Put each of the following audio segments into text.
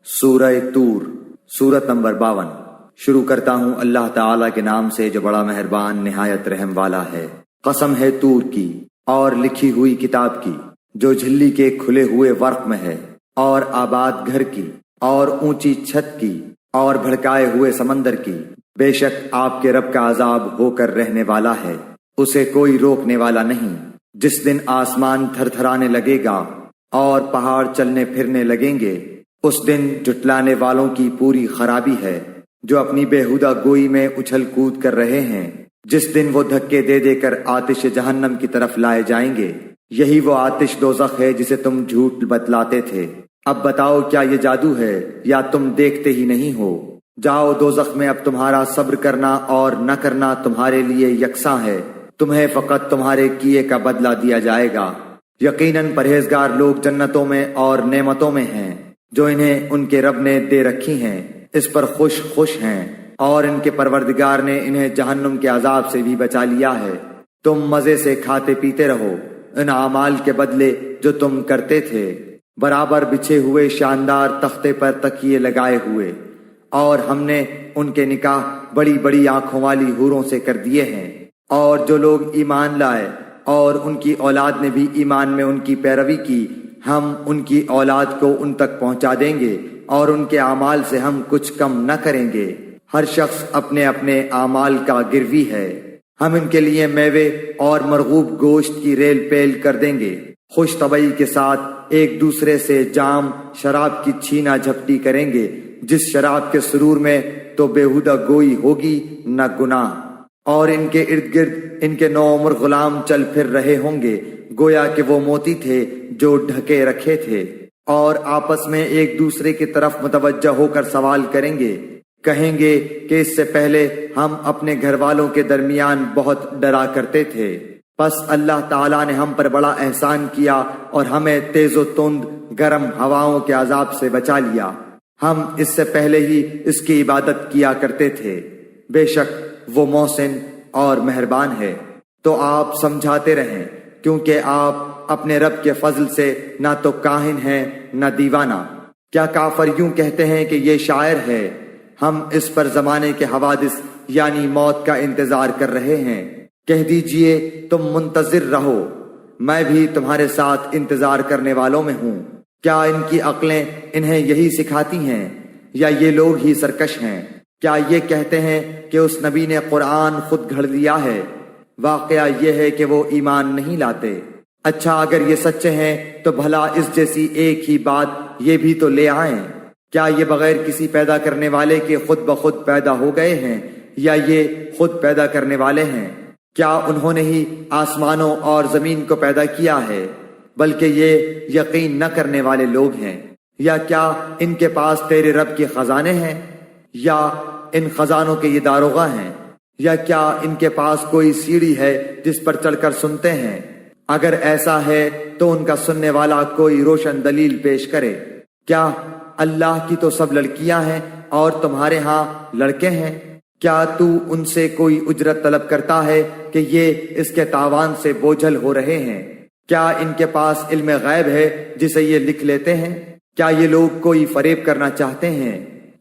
سورہ طور سورت نمبر 52۔ شروع کرتا ہوں اللہ تعالیٰ کے نام سے جو بڑا مہربان نہایت رحم والا ہے۔ قسم ہے طور کی اور لکھی ہوئی کتاب کی جو جھلی کے کھلے ہوئے ورق میں ہے، اور آباد گھر کی اور اونچی چھت کی اور بھڑکائے ہوئے سمندر کی۔ بے شک آپ کے رب کا عذاب ہو کر رہنے والا ہے، اسے کوئی روکنے والا نہیں۔ جس دن آسمان تھر تھرانے لگے گا اور پہاڑ چلنے پھرنے لگیں گے، اس دن جھٹلانے والوں کی پوری خرابی ہے جو اپنی بےہودہ گوئی میں اچھل کود کر رہے ہیں۔ جس دن وہ دھکے دے دے کر آتش جہنم کی طرف لائے جائیں گے، یہی وہ آتش دوزخ ہے جسے تم جھوٹ بتلاتے تھے۔ اب بتاؤ کیا یہ جادو ہے یا تم دیکھتے ہی نہیں ہو؟ جاؤ دوزخ میں، اب تمہارا صبر کرنا اور نہ کرنا تمہارے لیے یکساں ہے، تمہیں فقط تمہارے کیے کا بدلہ دیا جائے گا۔ یقیناً پرہیزگار لوگ جنتوں میں اور نعمتوں میں ہیں جو انہیں ان کے رب نے دے رکھی ہیں، اس پر خوش ہیں، اور ان کے پروردگار نے انہیں جہنم کے عذاب سے بھی بچا لیا ہے۔ تم مزے سے کھاتے پیتے رہو ان اعمال کے بدلے جو تم کرتے تھے، برابر بچھے ہوئے شاندار تختے پر تکیے لگائے ہوئے، اور ہم نے ان کے نکاح بڑی بڑی آنکھوں والی حوروں سے کر دیے ہیں۔ اور جو لوگ ایمان لائے اور ان کی اولاد نے بھی ایمان میں ان کی پیروی کی، ہم ان کی اولاد کو ان تک پہنچا دیں گے اور ان کے اعمال سے ہم کچھ کم نہ کریں گے۔ ہر شخص اپنے اپنے اعمال کا گروی ہے۔ ہم ان کے لیے میوے اور مرغوب گوشت کی ریل پیل کر دیں گے، خوش طبعی کے ساتھ ایک دوسرے سے جام شراب کی چھینا جھپٹی کریں گے، جس شراب کے سرور میں تو بےہودہ گوئی ہوگی نہ گناہ، اور ان کے ارد گرد ان کے نوعمر غلام چل پھر رہے ہوں گے گویا کہ وہ موتی تھے جو ڈھکے رکھے تھے، اور آپس میں ایک دوسرے کی طرف متوجہ ہو کر سوال کریں گے، کہیں گے کہ اس سے پہلے ہم اپنے گھر والوں کے درمیان بہت ڈرا کرتے تھے، پس اللہ تعالیٰ نے ہم پر بڑا احسان کیا اور ہمیں تیز و تند گرم ہواؤں کے عذاب سے بچا لیا۔ ہم اس سے پہلے ہی اس کی عبادت کیا کرتے تھے، بے شک وہ محسن اور مہربان ہے۔ تو آپ سمجھاتے رہیں، کیونکہ آپ اپنے رب کے فضل سے نہ تو کاہن ہیں نہ دیوانہ۔ کیا کافر یوں کہتے ہیں کہ یہ شاعر ہے؟ ہم اس پر زمانے کے حوادث یعنی موت کا انتظار کر رہے ہیں۔ کہہ دیجئے تم منتظر رہو، میں بھی تمہارے ساتھ انتظار کرنے والوں میں ہوں۔ کیا ان کی عقلیں انہیں یہی سکھاتی ہیں یا یہ لوگ ہی سرکش ہیں؟ کیا یہ کہتے ہیں کہ اس نبی نے قرآن خود گھڑ لیا ہے؟ واقعہ یہ ہے کہ وہ ایمان نہیں لاتے۔ اچھا اگر یہ سچے ہیں تو بھلا اس جیسی ایک ہی بات یہ بھی تو لے آئیں۔ کیا یہ بغیر کسی پیدا کرنے والے کے خود بخود پیدا ہو گئے ہیں یا یہ خود پیدا کرنے والے ہیں؟ کیا انہوں نے ہی آسمانوں اور زمین کو پیدا کیا ہے؟ بلکہ یہ یقین نہ کرنے والے لوگ ہیں۔ یا کیا ان کے پاس تیرے رب کے خزانے ہیں، یا ان خزانوں کے یہ داروغہ ہیں؟ یا کیا ان کے پاس کوئی سیڑھی ہے جس پر چڑھ کر سنتے ہیں؟ اگر ایسا ہے تو ان کا سننے والا کوئی روشن دلیل پیش کرے۔ کیا اللہ کی تو سب لڑکیاں ہیں اور تمہارے ہاں لڑکے ہیں؟ کیا تو ان سے کوئی اجرت طلب کرتا ہے کہ یہ اس کے تاوان سے بوجھل ہو رہے ہیں؟ کیا ان کے پاس علم غیب ہے جسے یہ لکھ لیتے ہیں؟ کیا یہ لوگ کوئی فریب کرنا چاہتے ہیں؟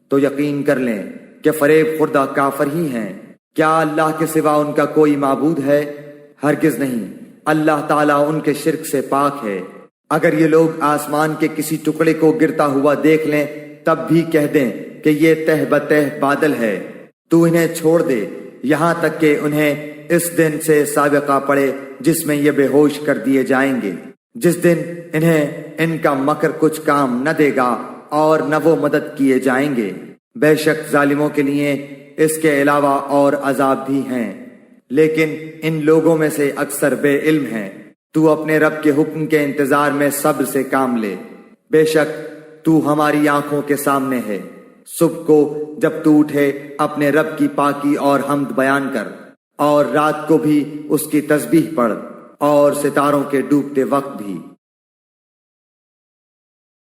تو یقین کر لیں کہ فریب خوردہ کافر ہی ہیں۔ کیا اللہ کے سوا ان کا کوئی معبود ہے؟ ہرگز نہیں، اللہ تعالیٰ ان کے شرک سے پاک ہے۔ اگر یہ لوگ آسمان کے کسی ٹکڑے کو گرتا ہوا دیکھ لیں تب بھی کہہ دیں کہ یہ تہ بتہ بادل ہے، تو انہیں چھوڑ دے یہاں تک کہ انہیں اس دن سے سابقہ پڑے جس میں یہ بے ہوش کر دیے جائیں گے، جس دن انہیں ان کا مکر کچھ کام نہ دے گا اور نہ وہ مدد کیے جائیں گے۔ بے شک ظالموں کے لیے اس کے علاوہ اور عذاب بھی ہیں، لیکن ان لوگوں میں سے اکثر بے علم ہیں۔ تو اپنے رب کے حکم کے انتظار میں صبر سے کام لے، بے شک تو ہماری آنکھوں کے سامنے ہے۔ صبح کو جب تو اٹھے اپنے رب کی پاکی اور حمد بیان کر، اور رات کو بھی اس کی تسبیح پڑھ، اور ستاروں کے ڈوبتے وقت بھی۔